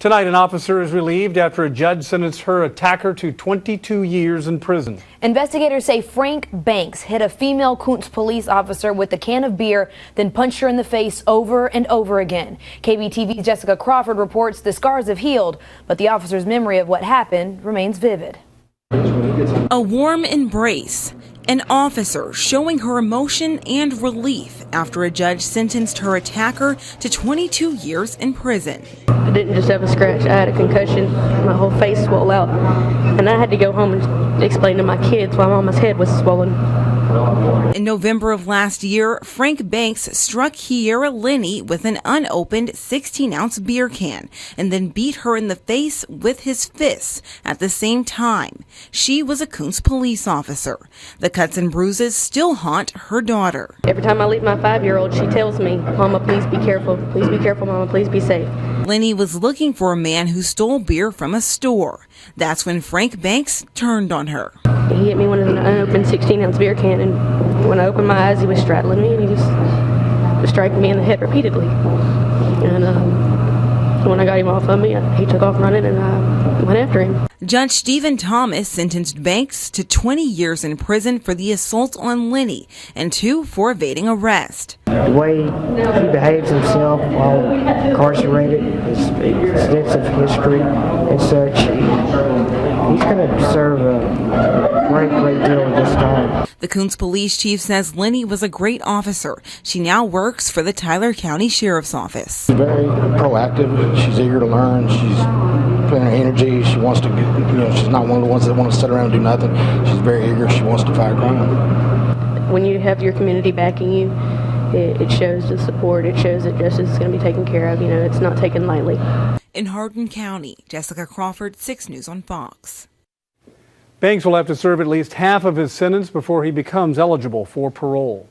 Tonight, an officer is relieved after a judge sentenced her attacker to 22 years in prison. Investigators say Frank Banks hit a female Kountze police officer with a can of beer, then punched her in the face over and over again. KBTV's Jessica Crawford reports the scars have healed, but the officer's memory of what happened remains vivid. A warm embrace. An officer showing her emotion and relief after a judge sentenced her attacker to 22 years in prison. I didn't just have a scratch, I had a concussion. My whole face swelled out. And I had to go home and explain to my kids why Mama's head was swollen. In November of last year, Frank Banks struck Kiera Linney with an unopened 16-ounce beer can and then beat her in the face with his fists at the same time. She was a Kountze police officer. The cuts and bruises still haunt her daughter. Every time I leave my 5-year-old, she tells me, Mama, please be careful. Please be careful, Mama. Please be safe. Linney was looking for a man who stole beer from a store. That's when Frank Banks turned on her. He hit me with an unopened 16-ounce beer can, and when I opened my eyes, he was straddling me, and he just was striking me in the head repeatedly. And when I got him off of me, he took off running, and I went after him. Judge Stephen Thomas sentenced Banks to 20 years in prison for the assault on Linney and 2 for evading arrest. The way he behaves himself while incarcerated, his extensive history and such, he's going to deserve a great deal of this time. The Kountze police chief says Linney was a great officer. She now works for the Tyler County Sheriff's Office. She's very proactive. She's eager to learn. She's putting her energy. She wants to, she's not one of the ones that want to sit around and do nothing. She's very eager. She wants to fight crime. When you have your community backing you, it shows the support. It shows that justice is going to be taken care of. It's not taken lightly. In Hardin County, Jessica Crawford, 6 News on Fox. Banks will have to serve at least half of his sentence before he becomes eligible for parole.